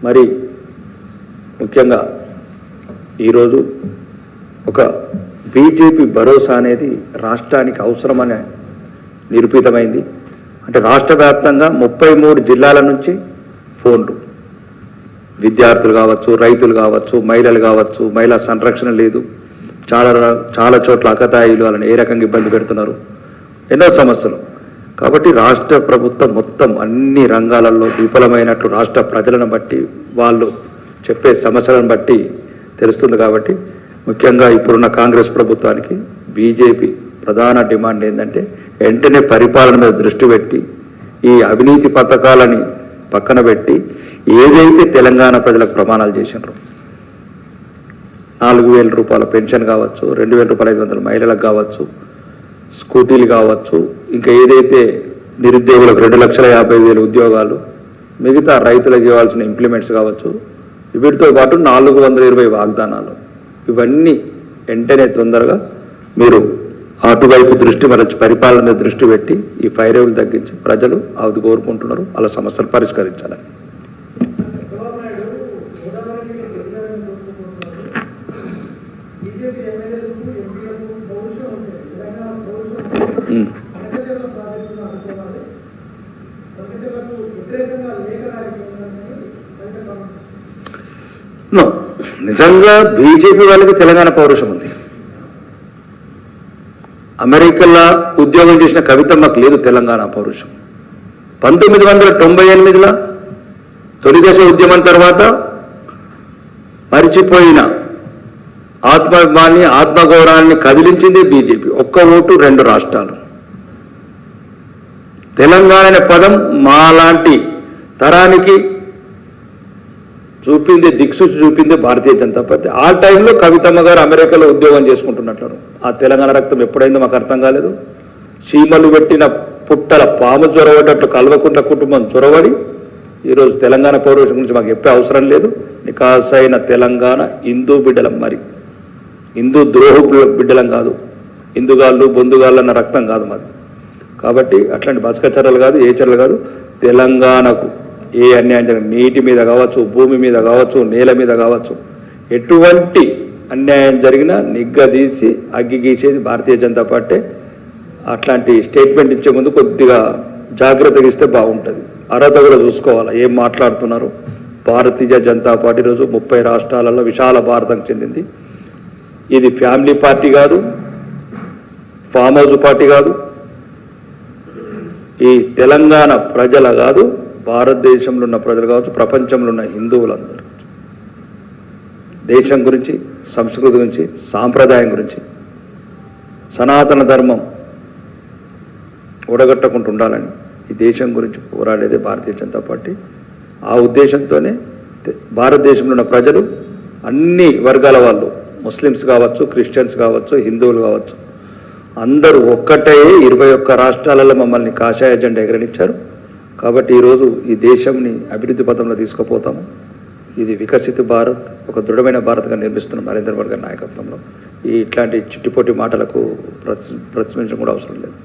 మరి ముఖ్యంగా ఈరోజు ఒక బీజేపీ భరోసా అనేది రాష్ట్రానికి అవసరమని నిరూపితమైంది. అంటే రాష్ట్ర వ్యాప్తంగా 33 జిల్లాల నుంచి ఫోన్లు, విద్యార్థులు కావచ్చు, రైతులు కావచ్చు, మహిళలు కావచ్చు, మహిళా సంరక్షణ లేదు, చాలా చోట్ల అకతాయిలు వాళ్ళని ఏ రకంగా ఇబ్బంది పెడుతున్నారు, ఎన్నో సమస్యలు. కాబట్టి రాష్ట్ర ప్రభుత్వం మొత్తం అన్ని రంగాలలో విఫలమైనట్లు రాష్ట్ర ప్రజలను బట్టి వాళ్ళు చెప్పే సమస్యలను బట్టి తెలుస్తుంది. కాబట్టి ముఖ్యంగా ఇప్పుడున్న కాంగ్రెస్ ప్రభుత్వానికి బీజేపీ ప్రధాన డిమాండ్ ఏంటంటే వెంటనే పరిపాలన మీద దృష్టి పెట్టి ఈ అవినీతి పథకాలని పక్కన పెట్టి ఏదైతే తెలంగాణ ప్రజలకు ప్రమాణాలు చేసినారో 4,000 రూపాయల పెన్షన్ కావచ్చు, 2,500 మహిళలకు కావచ్చు, స్కూటీలు కావచ్చు, ఇంకా ఏదైతే నిరుద్యోగులకు 2,50,000 ఉద్యోగాలు, మిగతా రైతులకు ఇవ్వాల్సిన ఇంప్లిమెంట్స్ కావచ్చు, వీటితో పాటు 420 వాగ్దానాలు, ఇవన్నీ వెంటనే తొందరగా మీరు అటువైపు దృష్టి మరచి పరిపాలన మీద దృష్టి పెట్టి ఈ ఫైరేవులు తగ్గించి ప్రజలు అది కోరుకుంటున్నారు, అలా సమస్యలు పరిష్కరించాలని. నిజంగా బీజేపీ వాళ్ళకి తెలంగాణ పౌరుషం ఉంది. అమెరికాలో ఉద్యోగం చేసిన కవితమ్మకు లేదు తెలంగాణ పౌరుషం. 1998లో తొలి దశ ఉద్యమం తర్వాత మరిచిపోయిన ఆత్మాభిమాన్ని, ఆత్మగౌరవాన్ని కదిలించింది బీజేపీ. ఒక్క ఓటు 2 రాష్ట్రాలు. తెలంగాణ అనే పదం మాలాంటి తరానికి చూపింది, దిక్సూచి చూపింది భారతీయ జనతా పార్టీ. ఆ టైంలో కవితమ్మ గారు అమెరికాలో ఉద్యోగం చేసుకుంటున్నట్లు. ఆ తెలంగాణ రక్తం ఎప్పుడైందో మాకు అర్థం కాలేదు. చీమలు పెట్టిన పుట్టల పాము చొరవటట్లు కల్వకుంట్ల కుటుంబం చొరవడి ఈరోజు తెలంగాణ పౌరుషం గురించి మాకు చెప్పే అవసరం లేదు. నికాసైన తెలంగాణ హిందూ బిడ్డలం, మరి హిందూ ద్రోహు బిడ్డలం కాదు, హిందుగాళ్ళు బొందుగాళ్ళు అన్న రక్తం కాదు మాది. కాబట్టి అట్లాంటి బసక చర్యలు కాదు, ఏ చర్యలు కాదు. తెలంగాణకు ఏ అన్యాయం జరిగిన, నీటి మీద కావచ్చు, భూమి మీద కావచ్చు, నేల మీద కావచ్చు, ఎటువంటి అన్యాయం జరిగినా నిగ్గదీసి అగ్గి గీసేది భారతీయ జనతా పార్టీ. అట్లాంటి స్టేట్మెంట్ ఇచ్చే ముందు కొద్దిగా జాగ్రత్తగా ఇస్తే బాగుంటుంది. అర్హత కూడా చూసుకోవాలి, ఏం మాట్లాడుతున్నారు. భారతీయ జనతా పార్టీ రోజు 30 రాష్ట్రాలలో విశాల భారతం చెందింది. ఇది ఫ్యామిలీ పార్టీ కాదు, ఫామ్ హౌస్ పార్టీ కాదు. ఈ తెలంగాణ ప్రజల కాదు, భారతదేశంలో ఉన్న ప్రజలు కావచ్చు, ప్రపంచంలో ఉన్న హిందువులందరూ దేశం గురించి, సంస్కృతి గురించి, సాంప్రదాయం గురించి, సనాతన ధర్మం ఊడగట్టకుండా ఉండాలని ఈ దేశం గురించి పోరాడేదే భారతీయ జనతా పార్టీ. ఆ ఉద్దేశంతోనే భారతదేశంలో ఉన్న ప్రజలు అన్ని వర్గాల వాళ్ళు, ముస్లిమ్స్ కావచ్చు, క్రిస్టియన్స్ కావచ్చు, హిందువులు కావచ్చు, అందరూ ఒక్కటే 21 రాష్ట్రాలలో మమ్మల్ని కాషాయ జెండా ఎగరనిచ్చారు. కాబట్టి ఈరోజు ఈ దేశంని అభివృద్ధి పథంలో తీసుకుపోతాము. ఇది వికసిత భారత్, ఒక దృఢమైన భారత్గా నిర్మిస్తున్నాం నరేంద్ర మోడీ గారి నాయకత్వంలో. ఇట్లాంటి చిట్టిపోటి మాటలకు ప్రశ్నించడం కూడా అవసరం లేదు.